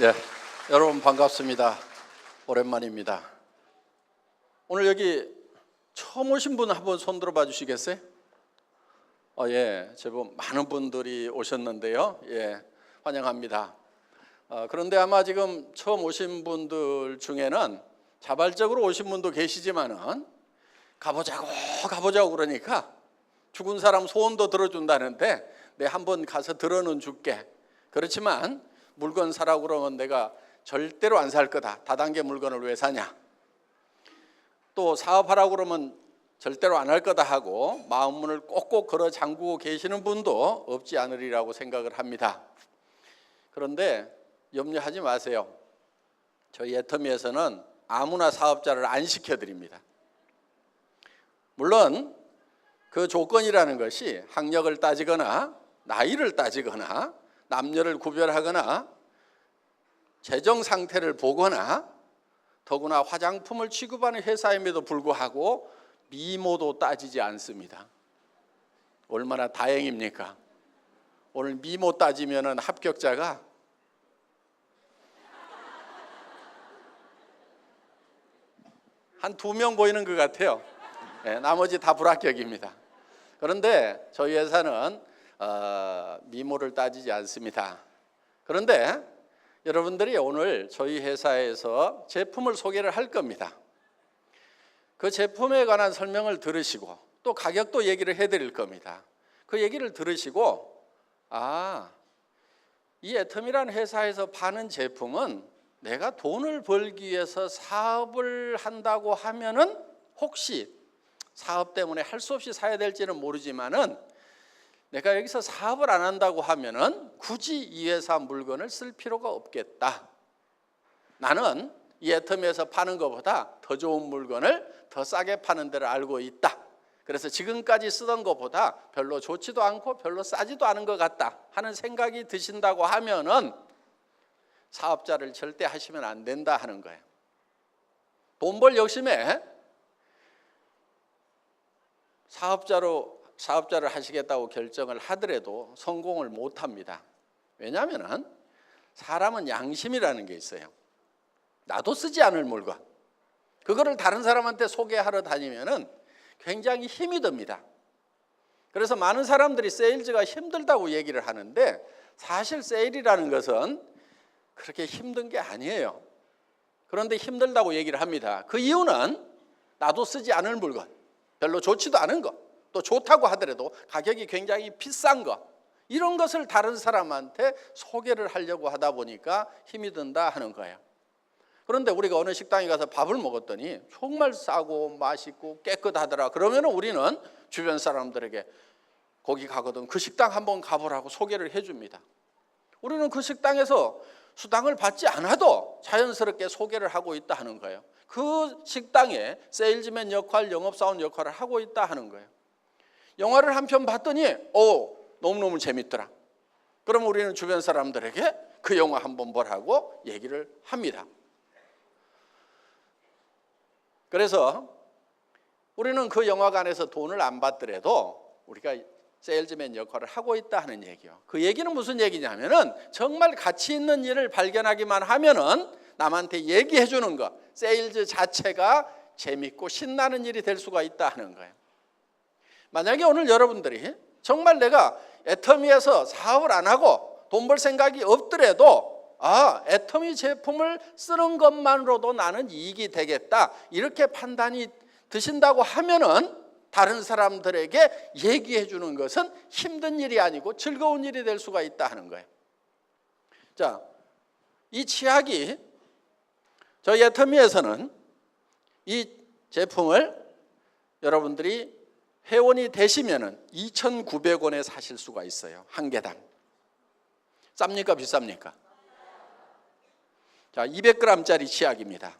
예, 여러분 반갑습니다. 오랜만입니다. 오늘 여기 처음 오신 분 한번 손 들어봐 주시겠어요? 예, 제법 많은 분들이 오셨는데요. 예, 환영합니다. 그런데 아마 지금 처음 오신 분들 중에는 자발적으로 오신 분도 계시지만은 가보자고 그러니까 죽은 사람 소원도 들어준다는데 내 한번 가서 들어는 줄게. 그렇지만 물건 사라고 그러면 내가 절대로 안 살 거다. 다단계 물건을 왜 사냐. 또 사업하라고 그러면 절대로 안 할 거다 하고 마음문을 꼭꼭 걸어 잠그고 계시는 분도 없지 않으리라고 생각을 합니다. 그런데 염려하지 마세요. 저희 애터미에서는 아무나 사업자를 안 시켜드립니다. 물론 그 조건이라는 것이 학력을 따지거나 나이를 따지거나 남녀를 구별하거나 재정 상태를 보거나 더구나 화장품을 취급하는 회사임에도 불구하고 미모도 따지지 않습니다. 얼마나 다행입니까? 오늘 미모 따지면은 합격자가 한 2명 보이는 것 같아요. 네, 나머지 다 불합격입니다. 그런데 저희 회사는 미모를 따지지 않습니다. 그런데 여러분들이 오늘 저희 회사에서 제품을 소개를 할 겁니다. 그 제품에 관한 설명을 들으시고 또 가격도 얘기를 해드릴 겁니다. 그 얘기를 들으시고 이 애터미라는 회사에서 파는 제품은 내가 돈을 벌기 위해서 사업을 한다고 하면은 혹시 사업 때문에 할 수 없이 사야 될지는 모르지만은 내가 여기서 사업을 안 한다고 하면은 굳이 이 회사 물건을 쓸 필요가 없겠다. 나는 이 애터미에서 파는 것보다 더 좋은 물건을 더 싸게 파는 데를 알고 있다. 그래서 지금까지 쓰던 것보다 별로 좋지도 않고 별로 싸지도 않은 것 같다 하는 생각이 드신다고 하면은 사업자를 절대 하시면 안 된다 하는 거예요. 돈 벌 욕심에 사업자를 하시겠다고 결정을 하더라도 성공을 못 합니다. 왜냐하면 사람은 양심이라는 게 있어요. 나도 쓰지 않을 물건, 그거를 다른 사람한테 소개하러 다니면은 굉장히 힘이 듭니다. 그래서 많은 사람들이 세일즈가 힘들다고 얘기를 하는데 사실 세일이라는 것은 그렇게 힘든 게 아니에요. 그런데 힘들다고 얘기를 합니다. 그 이유는 나도 쓰지 않을 물건, 별로 좋지도 않은 것, 또 좋다고 하더라도 가격이 굉장히 비싼 것, 이런 것을 다른 사람한테 소개를 하려고 하다 보니까 힘이 든다 하는 거예요. 그런데 우리가 어느 식당에 가서 밥을 먹었더니 정말 싸고 맛있고 깨끗하더라. 그러면 우리는 주변 사람들에게 거기 가거든 그 식당 한번 가보라고 소개를 해줍니다. 우리는 그 식당에서 수당을 받지 않아도 자연스럽게 소개를 하고 있다 하는 거예요. 그 식당에 세일즈맨 역할, 영업사원 역할을 하고 있다 하는 거예요. 영화를 한 편 봤더니 너무너무 재밌더라. 그럼 우리는 주변 사람들에게 그 영화 한번 보라고 얘기를 합니다. 그래서 우리는 그 영화관에서 돈을 안 받더라도 우리가 세일즈맨 역할을 하고 있다 하는 얘기요. 그 얘기는 무슨 얘기냐면은 정말 가치 있는 일을 발견하기만 하면은 남한테 얘기해 주는 거, 세일즈 자체가 재밌고 신나는 일이 될 수가 있다 하는 거예요. 만약에 오늘 여러분들이 정말 내가 애터미에서 사업을 안 하고 돈 벌 생각이 없더라도 애터미 제품을 쓰는 것만으로도 나는 이익이 되겠다, 이렇게 판단이 드신다고 하면은 다른 사람들에게 얘기해 주는 것은 힘든 일이 아니고 즐거운 일이 될 수가 있다 하는 거예요. 자, 이 치약이 저희 애터미에서는 이 제품을 여러분들이 회원이 되시면은 2,900원에 사실 수가 있어요. 한 개당. 쌉니까 비쌉니까? 자, 200g짜리 치약입니다.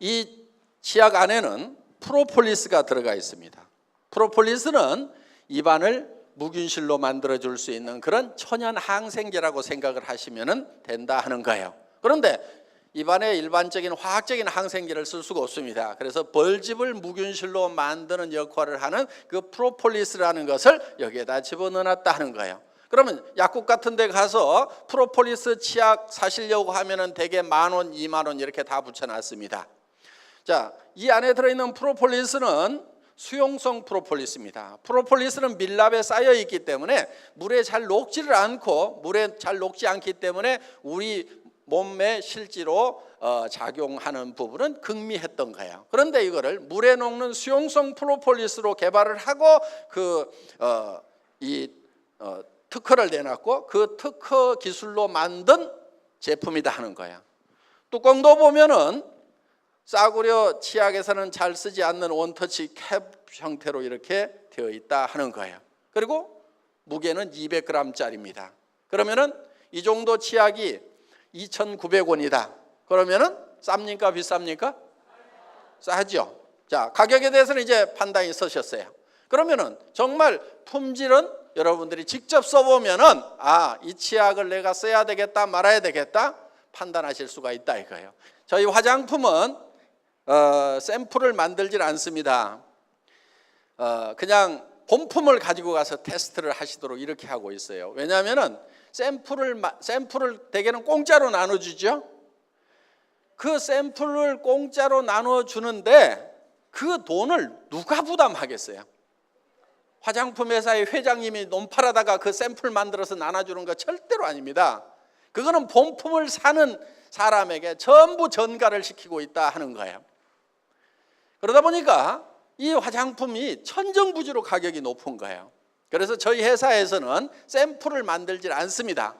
이 치약 안에는 프로폴리스가 들어가 있습니다. 프로폴리스는 입안을 무균실로 만들어줄 수 있는 그런 천연 항생제라고 생각을 하시면 된다 하는 거예요. 그런데 입안에 일반적인 화학적인 항생제를 쓸 수가 없습니다. 그래서 벌집을 무균실로 만드는 역할을 하는 그 프로폴리스라는 것을 여기에다 집어넣어놨다 하는 거예요. 그러면 약국 같은 데 가서 프로폴리스 치약 사시려고 하면은 대개 10,000원, 20,000원 이렇게 다 붙여놨습니다. 자, 이 안에 들어있는 프로폴리스는 수용성 프로폴리스입니다. 프로폴리스는 밀랍에 쌓여 있기 때문에 물에 잘 녹지를 않고, 물에 잘 녹지 않기 때문에 우리 몸에 실제로 작용하는 부분은 극미했던 거예요. 그런데 이거를 물에 녹는 수용성 프로폴리스로 개발을 하고 특허를 내놨고, 그 특허 기술로 만든 제품이다 하는 거예요. 뚜껑도 보면은 싸구려 치약에서는 잘 쓰지 않는 원터치 캡 형태로 이렇게 되어 있다 하는 거예요. 그리고 무게는 200g짜리입니다. 그러면은 이 정도 치약이 2,900원이다. 그러면은 쌉니까 비쌉니까? 싸죠. 자, 가격에 대해서는 이제 판단이 서셨어요. 그러면은 정말 품질은 여러분들이 직접 써보면은 이 치약을 내가 써야 되겠다 말아야 되겠다 판단하실 수가 있다 이거예요. 저희 화장품은 샘플을 만들질 않습니다. 그냥 본품을 가지고 가서 테스트를 하시도록 이렇게 하고 있어요. 왜냐하면은 샘플을 대개는 공짜로 나눠주죠. 그 샘플을 공짜로 나눠주는데 그 돈을 누가 부담하겠어요? 화장품 회사의 회장님이 놈 팔아다가 그 샘플 만들어서 나눠주는 거 절대로 아닙니다. 그거는 본품을 사는 사람에게 전부 전가를 시키고 있다 하는 거예요. 그러다 보니까 이 화장품이 천정부지로 가격이 높은 거예요. 그래서 저희 회사에서는 샘플을 만들질 않습니다.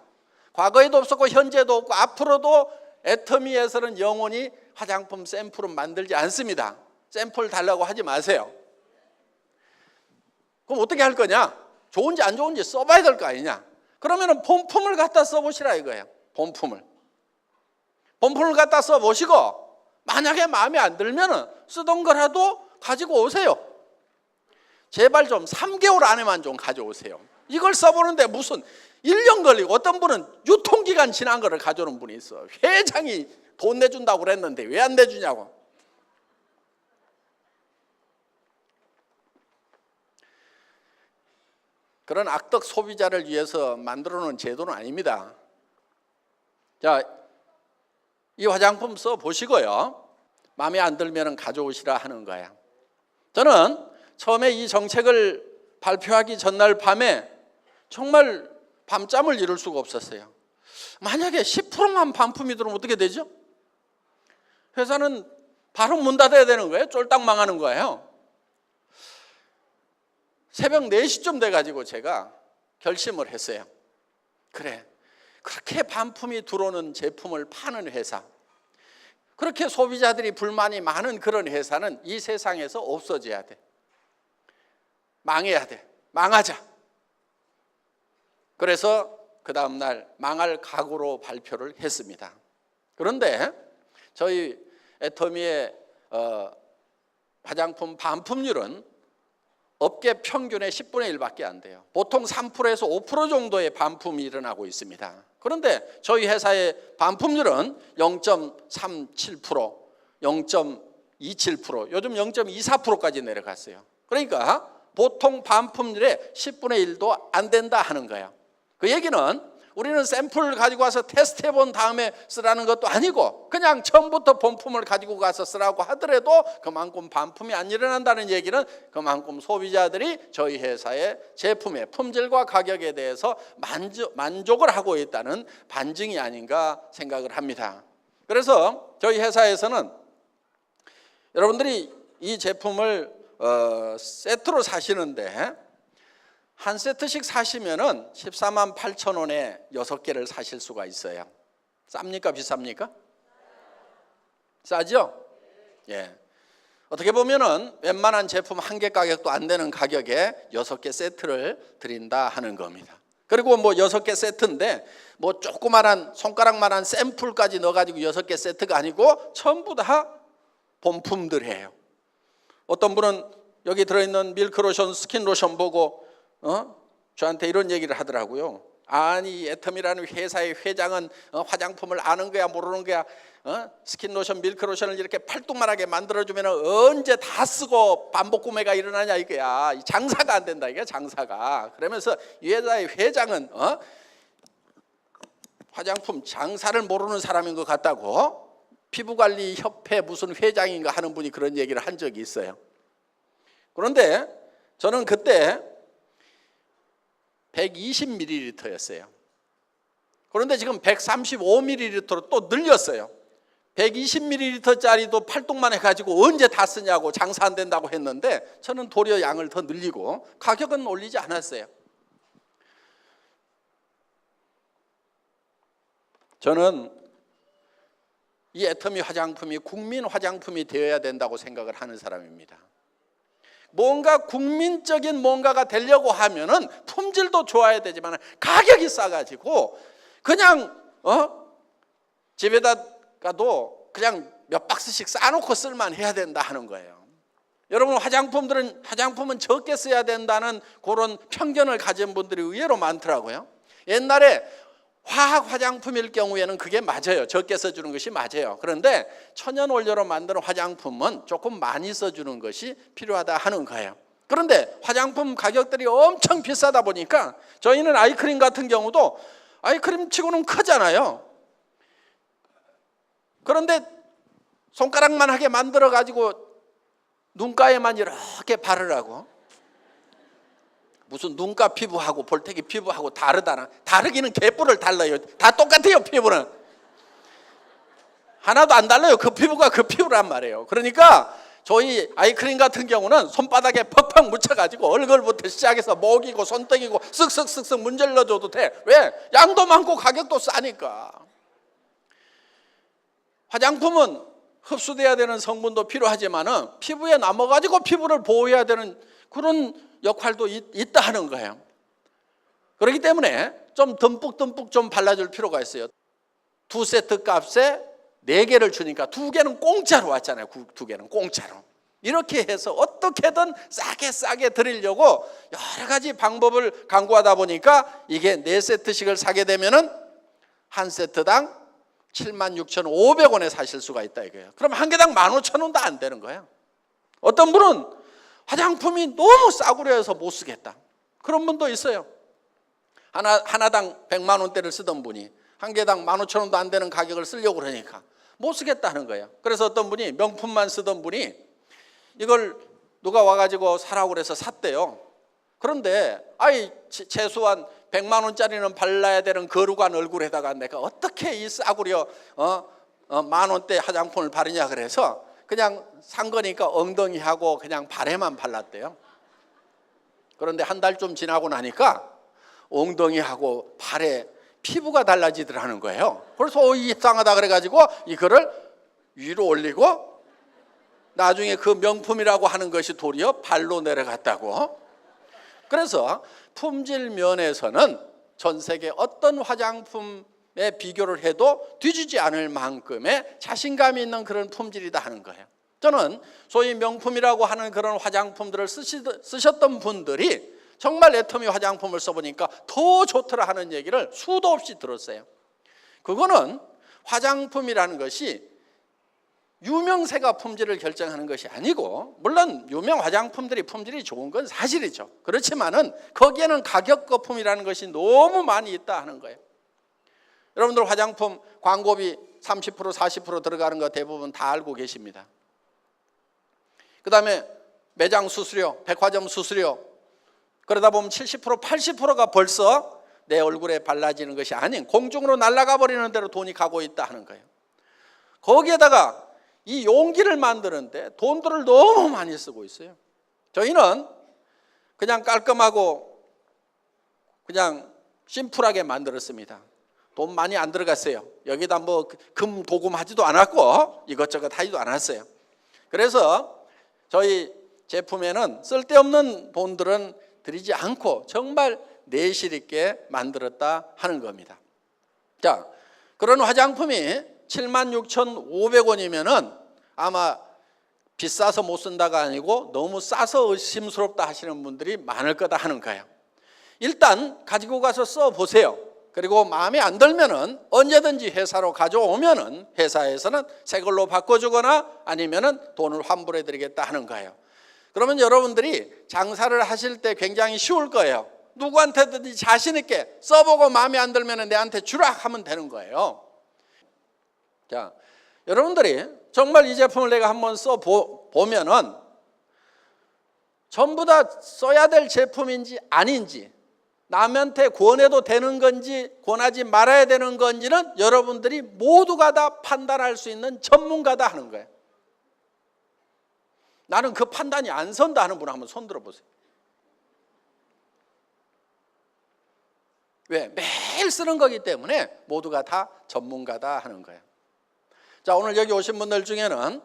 과거에도 없었고 현재도 없고 앞으로도 애터미에서는 영원히 화장품 샘플은 만들지 않습니다. 샘플 달라고 하지 마세요. 그럼 어떻게 할 거냐? 좋은지 안 좋은지 써봐야 될 거 아니냐? 그러면은 본품을 갖다 써보시라 이거예요. 본품을 갖다 써보시고 만약에 마음에 안 들면은 쓰던 거라도 가지고 오세요. 제발 좀 3개월 안에만 좀 가져오세요. 이걸 써보는데 무슨 1년 걸리고, 어떤 분은 유통기간 지난 거를 가져오는 분이 있어. 회장이 돈 내준다고 그랬는데 왜 안 내주냐고. 그런 악덕 소비자를 위해서 만들어 놓은 제도는 아닙니다. 자, 이 화장품 써보시고요, 마음에 안 들면 가져오시라 하는 거야. 저는 처음에 이 정책을 발표하기 전날 밤에 정말 밤잠을 이룰 수가 없었어요. 만약에 10%만 반품이 들어오면 어떻게 되죠? 회사는 바로 문 닫아야 되는 거예요. 쫄딱 망하는 거예요. 새벽 4시쯤 돼가지고 제가 결심을 했어요. 그래, 그렇게 반품이 들어오는 제품을 파는 회사, 그렇게 소비자들이 불만이 많은 그런 회사는 이 세상에서 없어져야 돼. 망해야 돼. 망하자. 그래서 그 다음날 망할 각오로 발표를 했습니다. 그런데 저희 애터미의 화장품 반품률은 업계 평균의 10분의 1밖에 안 돼요. 보통 3%에서 5% 정도의 반품이 일어나고 있습니다. 그런데 저희 회사의 반품률은 0.37%, 0.27%, 요즘 0.24%까지 내려갔어요. 그러니까 보통 반품률의 10분의 1도 안 된다 하는 거예요. 그 얘기는 우리는 샘플을 가지고 와서 테스트해 본 다음에 쓰라는 것도 아니고, 그냥 처음부터 본품을 가지고 가서 쓰라고 하더라도 그만큼 반품이 안 일어난다는 얘기는 그만큼 소비자들이 저희 회사의 제품의 품질과 가격에 대해서 만족을 하고 있다는 반증이 아닌가 생각을 합니다. 그래서 저희 회사에서는 여러분들이 이 제품을 세트로 사시는데 한 세트씩 사시면은 148,000원에 6개를 사실 수가 있어요. 쌉니까 비쌉니까? 싸죠? 예. 어떻게 보면은 웬만한 제품 한 개 가격도 안 되는 가격에 6개 세트를 드린다 하는 겁니다. 그리고 뭐 6개 세트인데 뭐 조그만한 손가락만한 샘플까지 넣어가지고 6개 세트가 아니고 전부 다 본품들이에요. 어떤 분은 여기 들어있는 밀크로션, 스킨로션 보고 저한테 이런 얘기를 하더라고요. 아니 애텀이라는 회사의 회장은 화장품을 아는 거야 모르는 거야? 스킨로션 밀크로션을 이렇게 팔뚝만하게 만들어주면 언제 다 쓰고 반복 구매가 일어나냐 이거야. 장사가 안 된다 이게 장사가. 그러면서 이 회사의 회장은 화장품 장사를 모르는 사람인 것 같다고 피부관리협회 무슨 회장인가 하는 분이 그런 얘기를 한 적이 있어요. 그런데 저는 그때 120ml였어요. 그런데 지금 135ml로 또 늘렸어요. 120ml짜리도 팔뚝만 해가지고 언제 다 쓰냐고 장사 안 된다고 했는데 저는 도리어 양을 더 늘리고 가격은 올리지 않았어요. 저는 이 애터미 화장품이 국민 화장품이 되어야 된다고 생각을 하는 사람입니다. 뭔가 국민적인 뭔가가 되려고 하면은 품질도 좋아야 되지만 가격이 싸가지고 그냥 집에다가도 그냥 몇 박스씩 싸놓고 쓸만 해야 된다 하는 거예요. 여러분 화장품은 적게 써야 된다는 그런 편견을 가진 분들이 의외로 많더라고요. 옛날에 화학 화장품일 경우에는 그게 맞아요. 적게 써주는 것이 맞아요. 그런데 천연 원료로 만드는 화장품은 조금 많이 써주는 것이 필요하다 하는 거예요. 그런데 화장품 가격들이 엄청 비싸다 보니까 저희는 아이크림 같은 경우도 아이크림 치고는 크잖아요. 그런데 손가락만 하게 만들어 가지고 눈가에만 이렇게 바르라고. 무슨 눈가 피부하고 볼태기 피부하고 다르다나. 다르기는 개뿔을 달라요. 다 똑같아요. 피부는 하나도 안 달라요. 그 피부가 그 피부란 말이에요. 그러니까 저희 아이크림 같은 경우는 손바닥에 팍팍 묻혀가지고 얼굴부터 시작해서 목이고 손등이고 쓱쓱쓱쓱 문질러줘도 돼. 왜? 양도 많고 가격도 싸니까. 화장품은 흡수돼야 되는 성분도 필요하지만은 피부에 남아가지고 피부를 보호해야 되는 그런 역할도 있다 하는 거예요. 그렇기 때문에 좀 듬뿍듬뿍 좀 발라줄 필요가 있어요. 2세트 값에 4개를 주니까 2개는 공짜로 왔잖아요. 2개는 공짜로. 이렇게 해서 어떻게든 싸게 드리려고 여러 가지 방법을 강구하다 보니까 이게 4세트씩을 사게 되면은 한 세트당 76,500원에 사실 수가 있다 이거예요. 그럼 한 개당 15,000원도 안 되는 거예요. 어떤 분은 화장품이 너무 싸구려 해서 못 쓰겠다. 그런 분도 있어요. 하나당 100만 원대를 쓰던 분이 한 개당 15,000원도 안 되는 가격을 쓰려고 그러니까 못 쓰겠다는 거예요. 그래서 어떤 분이 명품만 쓰던 분이 이걸 누가 와가지고 사라고 그래서 샀대요. 그런데 최소한 100만 원짜리는 발라야 되는 거룩한 얼굴에다가 내가 어떻게 이 싸구려 10,000원대 화장품을 바르냐 그래서 그냥 산 거니까 엉덩이하고 그냥 발에만 발랐대요. 그런데 한 달 좀 지나고 나니까 엉덩이하고 발에 피부가 달라지더라는 거예요. 그래서 이상하다 그래가지고 이거를 위로 올리고 나중에 그 명품이라고 하는 것이 도리어 발로 내려갔다고. 그래서 품질 면에서는 전 세계 어떤 화장품에 비교를 해도 뒤지지 않을 만큼의 자신감이 있는 그런 품질이다 하는 거예요. 저는 소위 명품이라고 하는 그런 화장품들을 쓰셨던 분들이 정말 애터미 화장품을 써보니까 더 좋더라 하는 얘기를 수도 없이 들었어요. 그거는 화장품이라는 것이 유명세가 품질을 결정하는 것이 아니고, 물론 유명 화장품들이 품질이 좋은 건 사실이죠. 그렇지만은 거기에는 가격 거품이라는 것이 너무 많이 있다 하는 거예요. 여러분들 화장품 광고비 30% 40% 들어가는 거 대부분 다 알고 계십니다. 그 다음에 매장 수수료, 백화점 수수료, 그러다 보면 70% 80%가 벌써 내 얼굴에 발라지는 것이 아닌 공중으로 날아가 버리는 대로 돈이 가고 있다 하는 거예요. 거기에다가 이 용기를 만드는데 돈들을 너무 많이 쓰고 있어요. 저희는 그냥 깔끔하고 그냥 심플하게 만들었습니다. 돈 많이 안 들어갔어요. 여기다 뭐 금 도금하지도 않았고 이것저것 하지도 않았어요. 그래서 저희 제품에는 쓸데없는 돈들은 들이지 않고 정말 내실 있게 만들었다 하는 겁니다. 자, 그런 화장품이 76,500원이면은 아마 비싸서 못 쓴다가 아니고 너무 싸서 의심스럽다 하시는 분들이 많을 거다 하는 거예요. 일단 가지고 가서 써보세요. 그리고 마음에 안 들면은 언제든지 회사로 가져오면은 회사에서는 새 걸로 바꿔주거나 아니면은 돈을 환불해 드리겠다 하는 거예요. 그러면 여러분들이 장사를 하실 때 굉장히 쉬울 거예요. 누구한테든지 자신 있게 써보고 마음에 안 들면은 내한테 주라 하면 되는 거예요. 자, 여러분들이 정말 이 제품을 내가 한번 써보면은 전부 다 써야 될 제품인지 아닌지, 남한테 권해도 되는 건지 권하지 말아야 되는 건지는 여러분들이 모두가 다 판단할 수 있는 전문가다 하는 거예요. 나는 그 판단이 안 선다 하는 분 한번 손 들어보세요. 왜? 매일 쓰는 거기 때문에 모두가 다 전문가다 하는 거예요. 자, 오늘 여기 오신 분들 중에는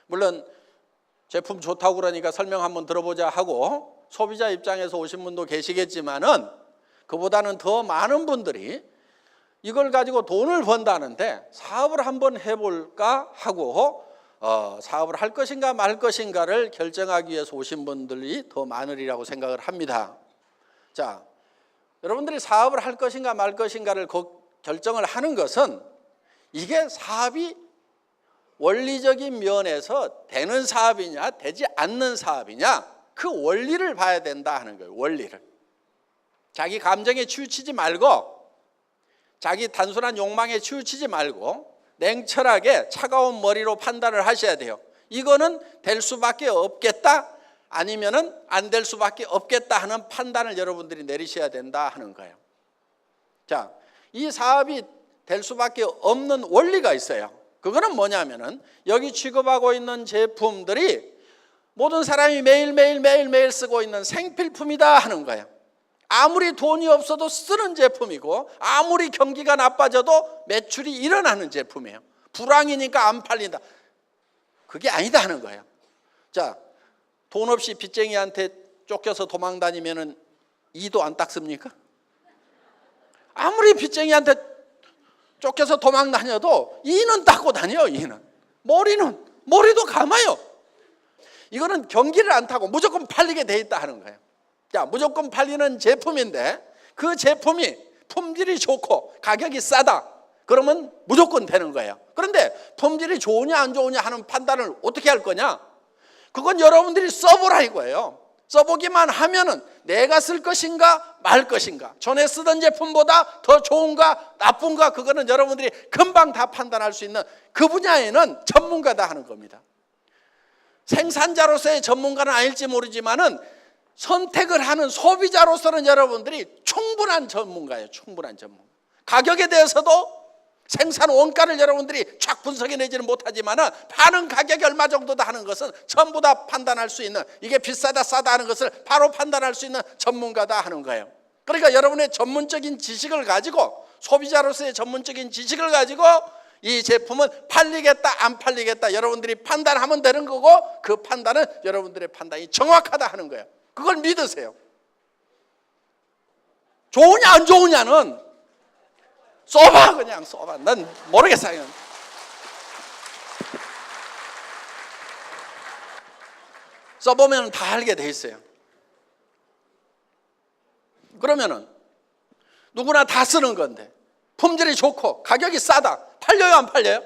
물론 제품 좋다고 그러니까 설명 한번 들어보자 하고 소비자 입장에서 오신 분도 계시겠지만은 그보다는 더 많은 분들이 이걸 가지고 돈을 번다는데 사업을 한번 해볼까 하고 사업을 할 것인가 말 것인가를 결정하기 위해서 오신 분들이 더 많으리라고 생각을 합니다. 자, 여러분들이 사업을 할 것인가 말 것인가를 결정을 하는 것은 이게 사업이 원리적인 면에서 되는 사업이냐 되지 않는 사업이냐 그 원리를 봐야 된다 하는 거예요. 원리를. 자기 감정에 치우치지 말고 자기 단순한 욕망에 치우치지 말고 냉철하게 차가운 머리로 판단을 하셔야 돼요. 이거는 될 수밖에 없겠다 아니면은 안 될 수밖에 없겠다 하는 판단을 여러분들이 내리셔야 된다 하는 거예요. 자, 이 사업이 될 수밖에 없는 원리가 있어요. 그거는 뭐냐면은 여기 취급하고 있는 제품들이 모든 사람이 매일 쓰고 있는 생필품이다 하는 거예요. 아무리 돈이 없어도 쓰는 제품이고 아무리 경기가 나빠져도 매출이 일어나는 제품이에요. 불황이니까 안 팔린다. 그게 아니다 하는 거예요. 자, 돈 없이 빚쟁이한테 쫓겨서 도망 다니면은 이도 안 닦습니까? 아무리 빚쟁이한테 쫓겨서 도망 다녀도 이는 닦고 다녀요. 이는 머리도 감아요. 이거는 경기를 안 타고 무조건 팔리게 돼 있다 하는 거예요. 자, 무조건 팔리는 제품인데 그 제품이 품질이 좋고 가격이 싸다 그러면 무조건 되는 거예요. 그런데 품질이 좋으냐 안 좋으냐 하는 판단을 어떻게 할 거냐? 그건 여러분들이 써보라 이거예요. 써보기만 하면은 내가 쓸 것인가 말 것인가, 전에 쓰던 제품보다 더 좋은가 나쁜가, 그거는 여러분들이 금방 다 판단할 수 있는 그 분야에는 전문가다 하는 겁니다. 생산자로서의 전문가는 아닐지 모르지만은 선택을 하는 소비자로서는 여러분들이 충분한 전문가예요. 충분한 전문가. 가격에 대해서도 생산 원가를 여러분들이 쫙 분석해내지는 못하지만 파는 가격이 얼마 정도다 하는 것은 전부 다 판단할 수 있는, 이게 비싸다 싸다 하는 것을 바로 판단할 수 있는 전문가다 하는 거예요. 그러니까 여러분의 전문적인 지식을 가지고, 소비자로서의 전문적인 지식을 가지고 이 제품은 팔리겠다 안 팔리겠다 여러분들이 판단하면 되는 거고, 그 판단은 여러분들의 판단이 정확하다 하는 거예요. 그걸 믿으세요. 좋으냐 안 좋으냐는 써봐, 그냥 써봐. 난 모르겠어요. 써보면 다 알게 돼 있어요. 그러면은 누구나 다 쓰는 건데 품질이 좋고 가격이 싸다. 팔려요 안 팔려요?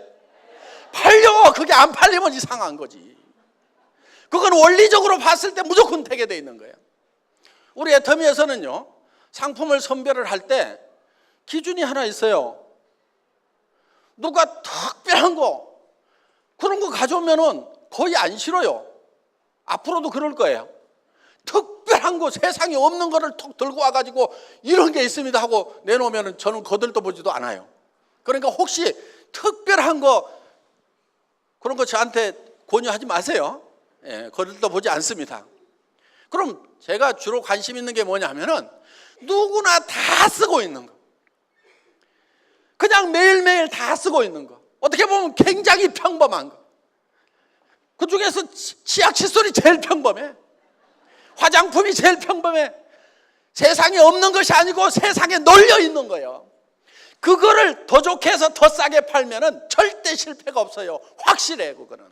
팔려. 그게 안 팔리면 이상한 거지. 그건 원리적으로 봤을 때 무조건 되게 돼 있는 거예요. 우리 애터미에서는요, 상품을 선별을 할 때 기준이 하나 있어요. 누가 특별한 거 그런 거 가져오면은 거의 안 싫어요. 앞으로도 그럴 거예요. 특별한 거, 세상에 없는 거를 톡 들고 와가지고 이런 게 있습니다 하고 내놓으면은 저는 거들떠 보지도 않아요. 그러니까 혹시 특별한 거 그런 거 저한테 권유하지 마세요. 예, 거들떠 보지 않습니다. 그럼 제가 주로 관심 있는 게 뭐냐면은 누구나 다 쓰고 있는 거, 그냥 매일매일 다 쓰고 있는 거, 어떻게 보면 굉장히 평범한 거, 그 중에서 치약 칫솔이 제일 평범해, 화장품이 제일 평범해, 세상에 없는 것이 아니고 세상에 널려 있는 거예요. 그거를 더 좋게 해서 더 싸게 팔면은 절대 실패가 없어요. 확실해 그거는.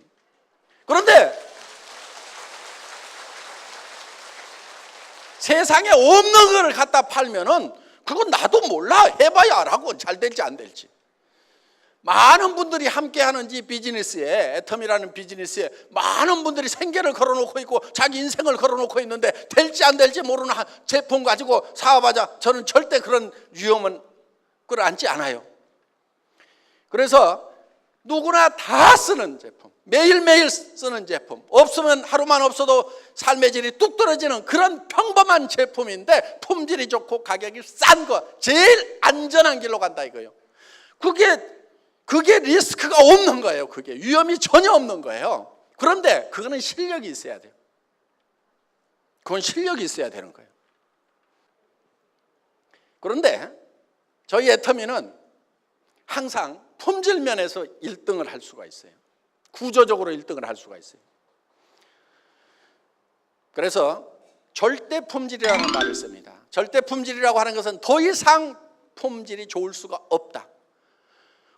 그런데 세상에 없는 걸 갖다 팔면은 그건 나도 몰라. 해봐야 알아고 잘 될지 안 될지. 많은 분들이 함께하는 이 비즈니스에, 애텀이라는 비즈니스에 많은 분들이 생계를 걸어놓고 있고 자기 인생을 걸어놓고 있는데 될지 안 될지 모르는 제품 가지고 사업하자. 저는 절대 그런 위험은 끌어안지 않아요. 그래서 누구나 다 쓰는 제품, 매일매일 쓰는 제품, 없으면 하루만 없어도 삶의 질이 뚝 떨어지는 그런 평범한 제품인데 품질이 좋고 가격이 싼 거, 제일 안전한 길로 간다 이거예요. 그게 리스크가 없는 거예요. 그게 위험이 전혀 없는 거예요. 그런데 그거는 실력이 있어야 돼요. 그건 실력이 있어야 되는 거예요. 그런데 저희 애터미는 항상 품질 면에서 1등을 할 수가 있어요. 구조적으로 1등을 할 수가 있어요. 그래서 절대 품질이라는 말을 씁니다. 절대 품질이라고 하는 것은 더 이상 품질이 좋을 수가 없다.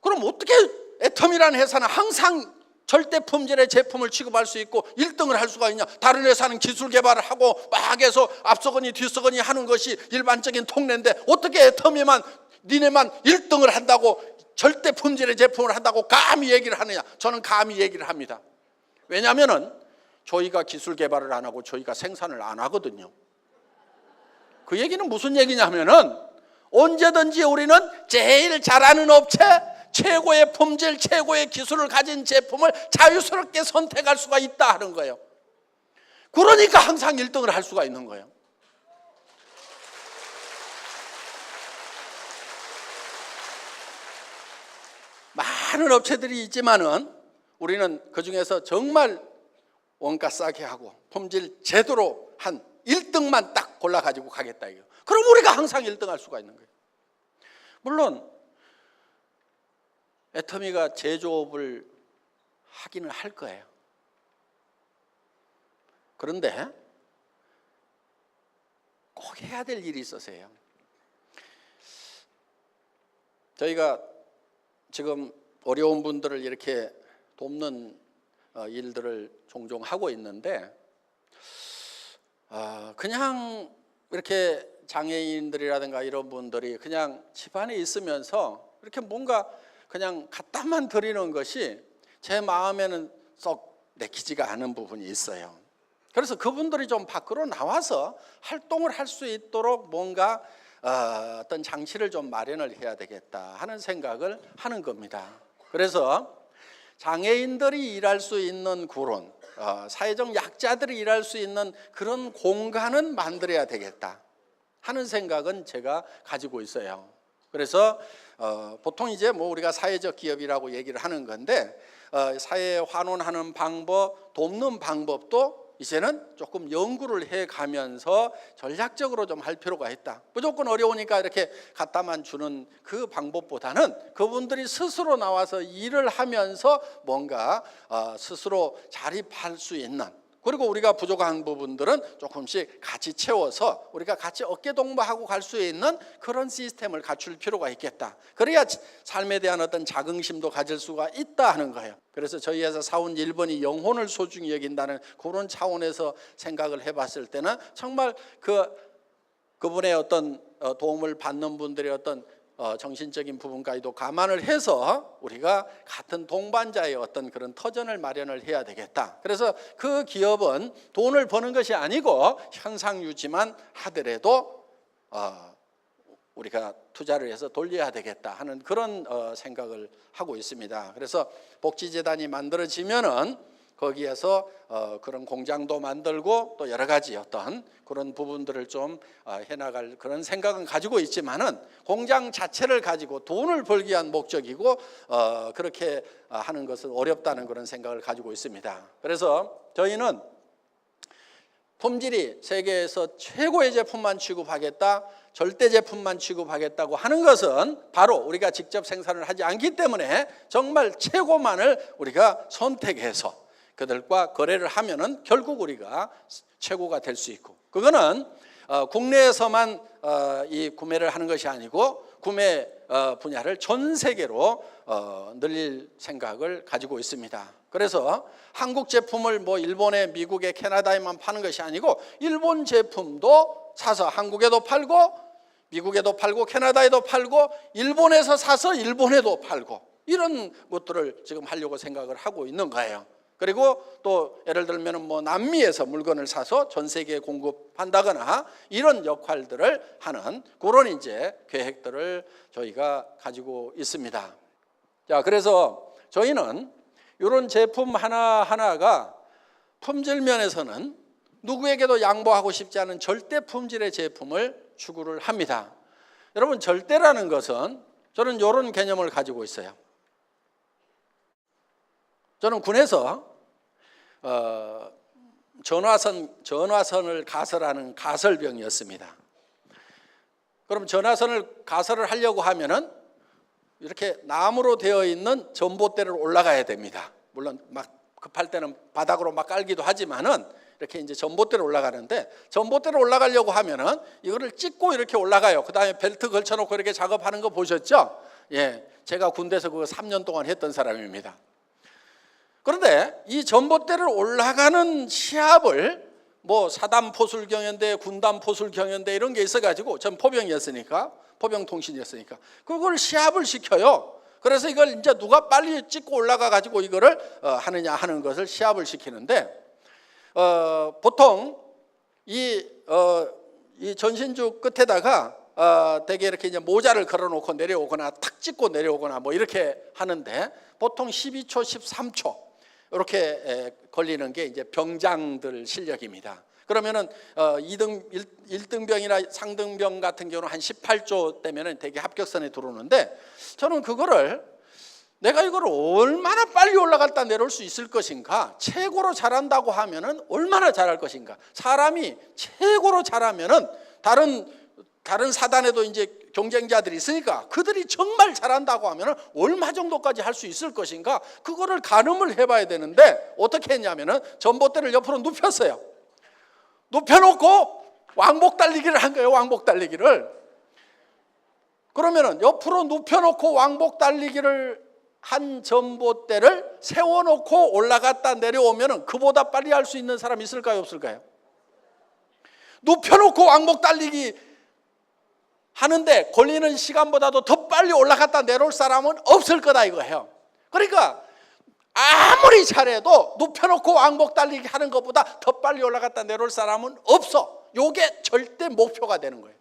그럼 어떻게 애텀이라는 회사는 항상 절대 품질의 제품을 취급할 수 있고 1등을 할 수가 있냐? 다른 회사는 기술 개발을 하고 막 해서 앞서거니 뒤서거니 하는 것이 일반적인 통례인데 어떻게 애텀이만 니네만 1등을 한다고 절대 품질의 제품을 한다고 감히 얘기를 하느냐? 저는 감히 얘기를 합니다. 왜냐하면 저희가 기술 개발을 안 하고 저희가 생산을 안 하거든요. 그 얘기는 무슨 얘기냐면은 언제든지 우리는 제일 잘하는 업체, 최고의 품질, 최고의 기술을 가진 제품을 자유스럽게 선택할 수가 있다 하는 거예요. 그러니까 항상 1등을 할 수가 있는 거예요. 많은 업체들이 있지만은 우리는 그 중에서 정말 원가 싸게 하고 품질 제대로 한 1등만 딱 골라가지고 가겠다 이거. 그럼 우리가 항상 1등 할 수가 있는 거예요. 물론 애터미가 제조업을 하기는 할 거예요. 그런데 꼭 해야 될 일이 있어서요. 저희가 지금 어려운 분들을 이렇게 돕는 일들을 종종 하고 있는데 그냥 이렇게 장애인들이라든가 이런 분들이 그냥 집안에 있으면서 이렇게 뭔가 그냥 갖다만 드리는 것이 제 마음에는 썩 내키지가 않은 부분이 있어요. 그래서 그분들이 좀 밖으로 나와서 활동을 할 수 있도록 뭔가 어떤 장치를 좀 마련을 해야 되겠다 하는 생각을 하는 겁니다. 그래서 장애인들이 일할 수 있는 그런 사회적 약자들이 일할 수 있는 그런 공간은 만들어야 되겠다 하는 생각은 제가 가지고 있어요. 그래서 보통 이제 뭐 우리가 사회적 기업이라고 얘기를 하는 건데 사회에 환원하는 방법, 돕는 방법도 이제는 조금 연구를 해가면서 전략적으로 좀 할 필요가 있다. 무조건 어려우니까 이렇게 갖다만 주는 그 방법보다는 그분들이 스스로 나와서 일을 하면서 뭔가 스스로 자립할 수 있는, 그리고 우리가 부족한 부분들은 조금씩 같이 채워서 우리가 같이 어깨동무하고 갈 수 있는 그런 시스템을 갖출 필요가 있겠다. 그래야 삶에 대한 어떤 자긍심도 가질 수가 있다 하는 거예요. 그래서 저희 회사 사원 1번이 영혼을 소중히 여긴다는 그런 차원에서 생각을 해봤을 때는 정말 그분의 어떤 도움을 받는 분들의 어떤 정신적인 부분까지도 감안을 해서 우리가 같은 동반자의 어떤 그런 터전을 마련을 해야 되겠다. 그래서 그 기업은 돈을 버는 것이 아니고 현상 유지만 하더라도 우리가 투자를 해서 돌려야 되겠다 하는 그런 생각을 하고 있습니다. 그래서 복지재단이 만들어지면은 거기에서 그런 공장도 만들고 또 여러 가지 어떤 그런 부분들을 좀 해나갈 그런 생각은 가지고 있지만은 공장 자체를 가지고 돈을 벌기 위한 목적이고 그렇게 하는 것은 어렵다는 그런 생각을 가지고 있습니다. 그래서 저희는 품질이 세계에서 최고의 제품만 취급하겠다, 절대 제품만 취급하겠다고 하는 것은 바로 우리가 직접 생산을 하지 않기 때문에 정말 최고만을 우리가 선택해서 그들과 거래를 하면은 결국 우리가 최고가 될 수 있고, 그거는 국내에서만 이 구매를 하는 것이 아니고 구매 분야를 전 세계로 늘릴 생각을 가지고 있습니다. 그래서 한국 제품을 뭐 일본에, 미국에, 캐나다에만 파는 것이 아니고 일본 제품도 사서 한국에도 팔고 미국에도 팔고 캐나다에도 팔고 일본에서 사서 일본에도 팔고 이런 것들을 지금 하려고 생각을 하고 있는 거예요. 그리고 또 예를 들면 뭐 남미에서 물건을 사서 전 세계에 공급한다거나 이런 역할들을 하는 그런 이제 계획들을 저희가 가지고 있습니다. 자, 그래서 저희는 이런 제품 하나하나가 품질 면에서는 누구에게도 양보하고 싶지 않은 절대 품질의 제품을 추구를 합니다. 여러분, 절대라는 것은 저는 이런 개념을 가지고 있어요. 저는 군에서 전화선을 가설하는 가설병이었습니다. 그럼 전화선을 가설을 하려고 하면은 이렇게 나무로 되어 있는 전봇대를 올라가야 됩니다. 물론 막 급할 때는 바닥으로 막 깔기도 하지만은 이렇게 이제 전봇대로 올라가는데, 전봇대로 올라가려고 하면은 이거를 찍고 이렇게 올라가요. 그 다음에 벨트 걸쳐놓고 이렇게 작업하는 거 보셨죠? 예, 제가 군대에서 그거 3년 동안 했던 사람입니다. 그런데 이 전봇대를 올라가는 시합을 뭐 사단 포술 경연대, 군단 포술 경연대 이런 게 있어가지고, 전 포병이었으니까, 포병통신이었으니까 그걸 시합을 시켜요. 그래서 이걸 이제 누가 빨리 찍고 올라가 가지고 이거를 하느냐 하는 것을 시합을 시키는데, 보통 이 전신주 끝에다가 되게 이렇게 이제 모자를 걸어놓고 내려오거나 탁 찍고 내려오거나 뭐 이렇게 하는데, 보통 12초, 13초 이렇게 걸리는 게 이제 병장들 실력입니다. 그러면은 1등병이나 상등병 같은 경우는 한 18조 되면은 되게 합격선에 들어오는데, 저는 그거를 내가 이걸 얼마나 빨리 올라갔다 내려올 수 있을 것인가, 최고로 잘한다고 하면은 얼마나 잘할 것인가, 사람이 최고로 잘하면은 다른 사단에도 이제 경쟁자들이 있으니까 그들이 정말 잘한다고 하면은 얼마 정도까지 할 수 있을 것인가, 그거를 가늠을 해봐야 되는데, 어떻게 했냐면은 전봇대를 옆으로 눕혔어요. 눕혀놓고 왕복 달리기를 한 거예요. 왕복 달리기를. 그러면은 옆으로 눕혀놓고 왕복 달리기를 한 전봇대를 세워놓고 올라갔다 내려오면은 그보다 빨리 할 수 있는 사람이 있을까요, 없을까요? 눕혀놓고 왕복 달리기 하는데 걸리는 시간보다도 더 빨리 올라갔다 내려올 사람은 없을 거다 이거예요. 그러니까 아무리 잘해도 눕혀놓고 왕복 달리기 하는 것보다 더 빨리 올라갔다 내려올 사람은 없어. 이게 절대 목표가 되는 거예요.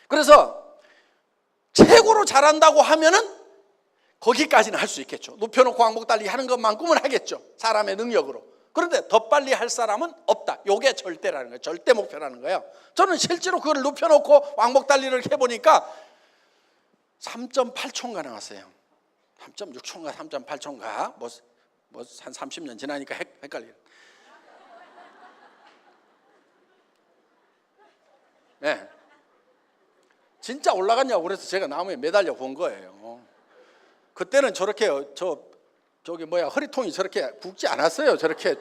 그래서 최고로 잘한다고 하면은 거기까지는 할 수 있겠죠. 눕혀놓고 왕복 달리기 하는 것만큼은 하겠죠, 사람의 능력으로. 그런데 더 빨리 할 사람은 없다. 이게 절대라는 거예요. 절대 목표라는 거예요. 저는 실제로 그걸 눕혀놓고 왕복 달리기를 해보니까 3.8초인가 나왔어요. 3.6초인가 3.8초인가 뭐 한 30년 지나니까 헷갈려요. 네. 진짜 올라갔냐고 그래서 제가 나무에 매달려 본 거예요. 그때는 저렇게 허리통이 저렇게 굵지 않았어요. 저렇게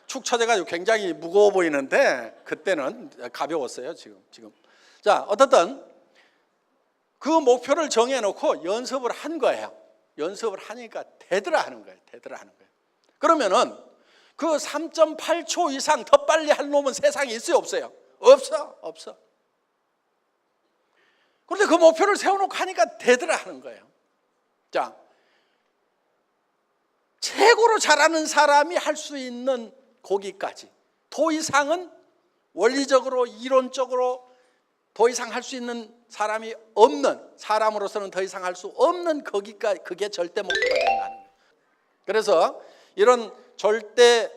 축 처져가지고 굉장히 무거워 보이는데 그때는 가벼웠어요. 지금. 자, 어떻든 그 목표를 정해놓고 연습을 한 거예요. 연습을 하니까 되더라 하는 거예요. 그러면은 그 3.8초 이상 더 빨리 할 놈은 세상에 있어요, 없어요? 없어. 그런데 그 목표를 세워놓고 하니까 되더라 하는 거예요. 자, 최고로 잘하는 사람이 할 수 있는 거기까지, 더 이상은 원리적으로 이론적으로 더 이상 할 수 있는 사람이 없는, 사람으로서는 더 이상 할 수 없는 거기까지, 그게 절대 목표가 된다는 거예요. 그래서 이런 절대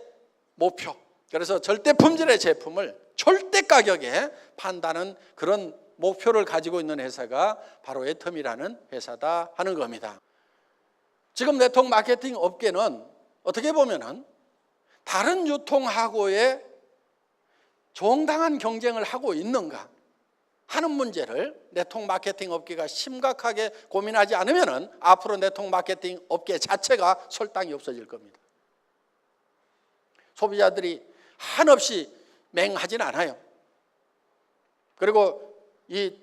목표, 그래서 절대 품질의 제품을 절대 가격에 판다는 그런 목표를 가지고 있는 회사가 바로 애텀이라는 회사다 하는 겁니다. 지금 네트워크 마케팅 업계는 어떻게 보면은 다른 유통하고의 정당한 경쟁을 하고 있는가 하는 문제를 네트워크 마케팅 업계가 심각하게 고민하지 않으면은 앞으로 네트워크 마케팅 업계 자체가 설탕이 없어질 겁니다. 소비자들이 한없이 맹하진 않아요. 그리고 이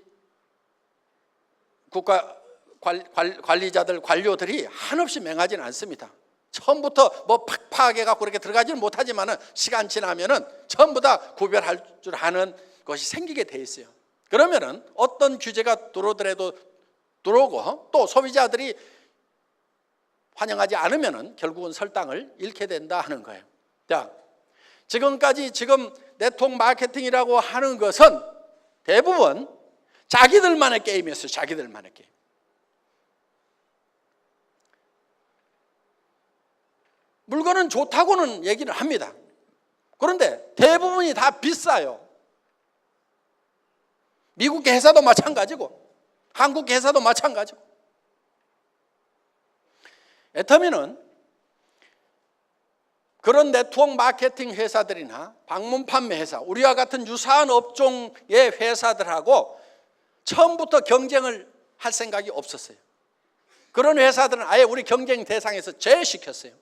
국가 관리자들, 관료들이 한없이 맹하진 않습니다. 처음부터 뭐 팍팍하게 갖고 그렇게 들어가지는 못하지만은 시간 지나면은 전부 다 구별할 줄 아는 것이 생기게 돼 있어요. 그러면은 어떤 규제가 들어오더라도 들어오고 또 소비자들이 환영하지 않으면은 결국은 설당을 잃게 된다 하는 거예요. 자, 지금까지 네트워크 마케팅이라고 하는 것은 대부분 자기들만의 게임이었어요. 자기들만의 게임. 물건은 좋다고는 얘기를 합니다. 그런데 대부분이 다 비싸요. 미국 회사도 마찬가지고 한국 회사도 마찬가지고. 애터미는 그런 네트워크 마케팅 회사들이나 방문 판매 회사, 우리와 같은 유사한 업종의 회사들하고 처음부터 경쟁을 할 생각이 없었어요. 그런 회사들은 아예 우리 경쟁 대상에서 제외시켰어요.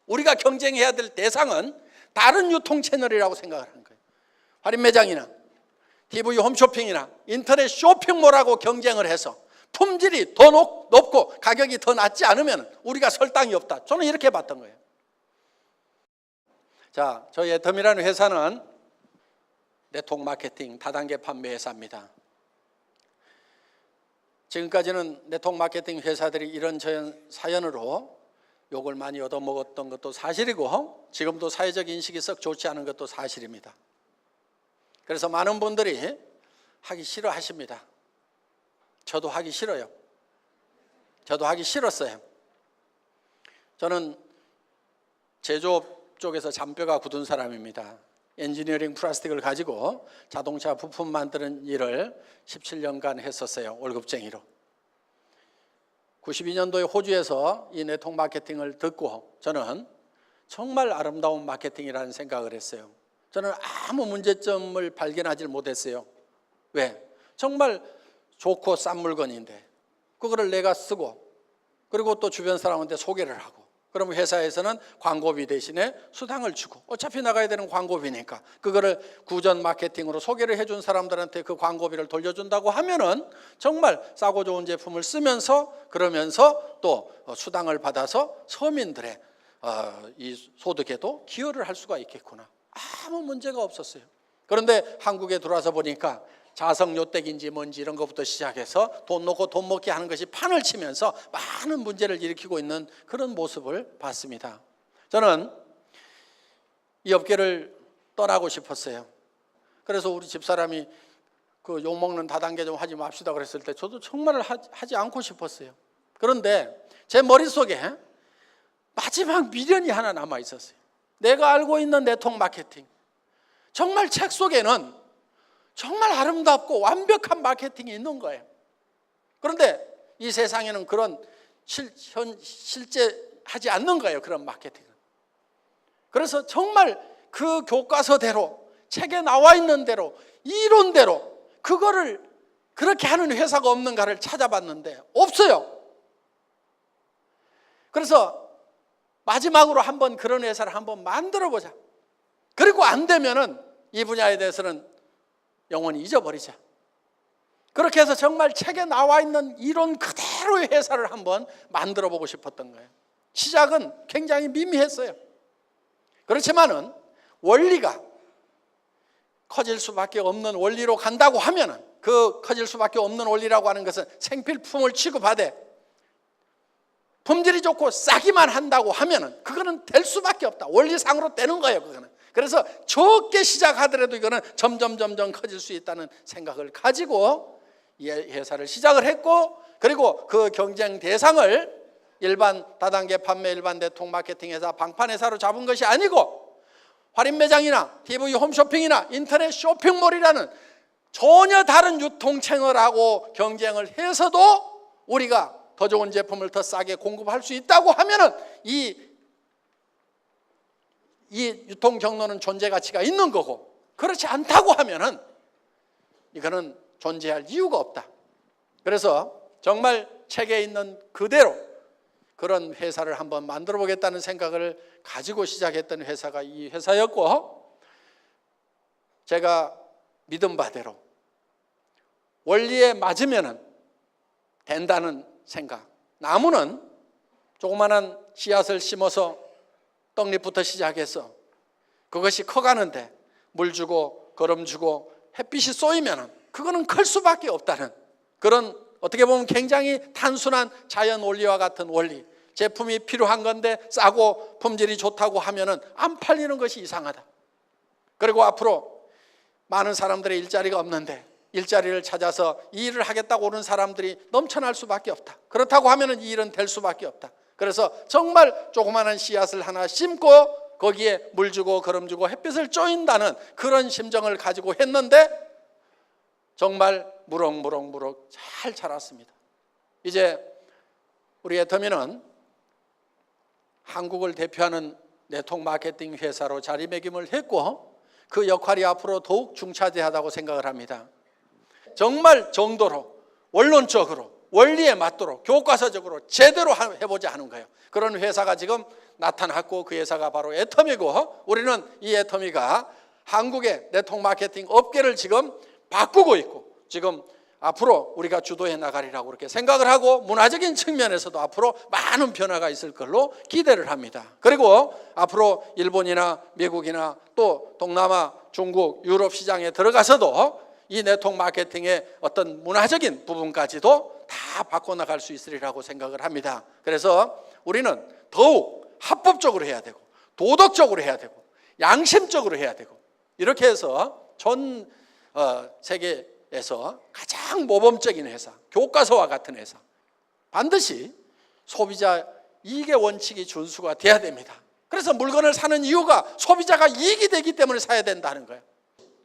우리가 경쟁해야 될 대상은 다른 유통 채널이라고 생각을 하는 거예요. 할인 매장이나 TV 홈쇼핑이나 인터넷 쇼핑몰하고 경쟁을 해서 품질이 더 높고 가격이 더 낮지 않으면 우리가 설당이 없다. 저는 이렇게 봤던 거예요. 자, 저희 애터미라는 회사는 네트워크 마케팅 다단계 판매 회사입니다. 지금까지는 네트워크 마케팅 회사들이 이런저런 사연으로 욕을 많이 얻어먹었던 것도 사실이고 지금도 사회적 인식이 썩 좋지 않은 것도 사실입니다. 그래서 많은 분들이 하기 싫어하십니다. 저도 하기 싫어요. 저도 하기 싫었어요. 저는 제조업 쪽에서 잔뼈가 굳은 사람입니다. 엔지니어링 플라스틱을 가지고 자동차 부품 만드는 일을 17년간 했었어요. 월급쟁이로. 92년도에 호주에서 이 네트워크 마케팅을 듣고 저는 정말 아름다운 마케팅이라는 생각을 했어요. 저는 아무 문제점을 발견하지 못했어요. 왜? 정말 좋고 싼 물건인데 그거를 내가 쓰고 그리고 또 주변 사람한테 소개를 하고 그러면 회사에서는 광고비 대신에 수당을 주고 어차피 나가야 되는 광고비니까 그거를 구전 마케팅으로 소개를 해준 사람들한테 그 광고비를 돌려준다고 하면은 정말 싸고 좋은 제품을 쓰면서 그러면서 또 수당을 받아서 서민들의 이 소득에도 기여를 할 수가 있겠구나. 아무 문제가 없었어요. 그런데 한국에 들어와서 보니까 자성요택인지 뭔지 이런 것부터 시작해서 돈 놓고 돈 먹게 하는 것이 판을 치면서 많은 문제를 일으키고 있는 그런 모습을 봤습니다. 저는 이 업계를 떠나고 싶었어요. 그래서 우리 집사람이 그 욕먹는 다단계 좀 하지 맙시다 그랬을 때 저도 정말 하지 않고 싶었어요. 그런데 제 머릿속에 마지막 미련이 하나 남아 있었어요. 내가 알고 있는 네트워크 마케팅, 정말 책 속에는 정말 아름답고 완벽한 마케팅이 있는 거예요. 그런데 이 세상에는 그런 실제 하지 않는 거예요. 그런 마케팅은. 그래서 정말 그 교과서대로 책에 나와 있는 대로 이론대로 그거를 그렇게 하는 회사가 없는가를 찾아봤는데 없어요. 그래서 마지막으로 한번 그런 회사를 한번 만들어 보자. 그리고 안 되면은 이 분야에 대해서는 영원히 잊어버리자. 그렇게 해서 정말 책에 나와 있는 이론 그대로의 회사를 한번 만들어 보고 싶었던 거예요. 시작은 굉장히 미미했어요. 그렇지만은 원리가 커질 수밖에 없는 원리로 간다고 하면은 그 커질 수밖에 없는 원리라고 하는 것은 생필품을 취급하되 품질이 좋고 싸기만 한다고 하면은 그거는 될 수밖에 없다. 원리상으로 되는 거예요, 그거는. 그래서 적게 시작하더라도 이거는 점점 커질 수 있다는 생각을 가지고 이 회사를 시작을 했고 그리고 그 경쟁 대상을 일반 다단계 판매 일반 네트워크 마케팅 회사 방판 회사로 잡은 것이 아니고 할인 매장이나 TV 홈쇼핑이나 인터넷 쇼핑몰이라는 전혀 다른 유통 채널하고 경쟁을 해서도 우리가 더 좋은 제품을 더 싸게 공급할 수 있다고 하면은 이 유통 경로는 존재 가치가 있는 거고 그렇지 않다고 하면은 이거는 존재할 이유가 없다. 그래서 정말 책에 있는 그대로 그런 회사를 한번 만들어 보겠다는 생각을 가지고 시작했던 회사가 이 회사였고 제가 믿은 바대로 원리에 맞으면은 된다는 생각. 나무는 조그마한 씨앗을 심어서 떡잎부터 시작해서 그것이 커가는데 물 주고 거름 주고 햇빛이 쏘이면 그거는 클 수밖에 없다는 그런 어떻게 보면 굉장히 단순한 자연 원리와 같은 원리. 제품이 필요한 건데 싸고 품질이 좋다고 하면은 안 팔리는 것이 이상하다. 그리고 앞으로 많은 사람들의 일자리가 없는데 일자리를 찾아서 이 일을 하겠다고 오는 사람들이 넘쳐날 수밖에 없다. 그렇다고 하면은 이 일은 될 수밖에 없다. 그래서 정말 조그마한 씨앗을 하나 심고 거기에 물 주고 거름 주고 햇빛을 쬐인다는 그런 심정을 가지고 했는데 정말 무럭무럭 잘 자랐습니다. 이제 우리 애터미는 한국을 대표하는 네트워크 마케팅 회사로 자리매김을 했고 그 역할이 앞으로 더욱 중차대하다고 생각을 합니다. 정말 정도로 원론적으로 원리에 맞도록 교과서적으로 제대로 해보자 하는 거예요. 그런 회사가 지금 나타났고 그 회사가 바로 애터미고 우리는 이 애터미가 한국의 네트워크 마케팅 업계를 지금 바꾸고 있고 지금 앞으로 우리가 주도해 나가리라고 그렇게 생각을 하고 문화적인 측면에서도 앞으로 많은 변화가 있을 걸로 기대를 합니다. 그리고 앞으로 일본이나 미국이나 또 동남아, 중국, 유럽 시장에 들어가서도 이 네트워크 마케팅의 어떤 문화적인 부분까지도 다 바꿔나갈 수 있으리라고 생각을 합니다. 그래서 우리는 더욱 합법적으로 해야 되고 도덕적으로 해야 되고 양심적으로 해야 되고 이렇게 해서 전 세계에서 가장 모범적인 회사, 교과서와 같은 회사 반드시 소비자 이익의 원칙이 준수가 돼야 됩니다. 그래서 물건을 사는 이유가 소비자가 이익이 되기 때문에 사야 된다는 거예요.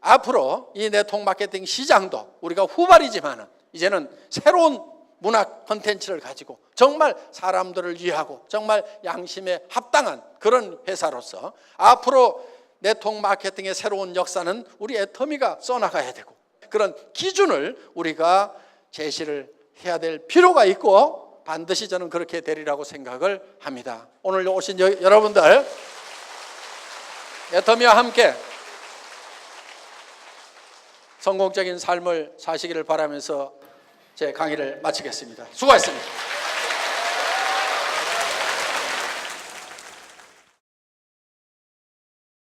앞으로 이 네트워크 마케팅 시장도 우리가 후발이지만 이제는 새로운 문화 콘텐츠를 가지고 정말 사람들을 위하고 정말 양심에 합당한 그런 회사로서 앞으로 네트워크 마케팅의 새로운 역사는 우리 애터미가 써나가야 되고 그런 기준을 우리가 제시를 해야 될 필요가 있고 반드시 저는 그렇게 되리라고 생각을 합니다. 오늘 오신 여러분들 애터미와 함께 성공적인 삶을 사시기를 바라면서 제 강의를 마치겠습니다. 수고하셨습니다.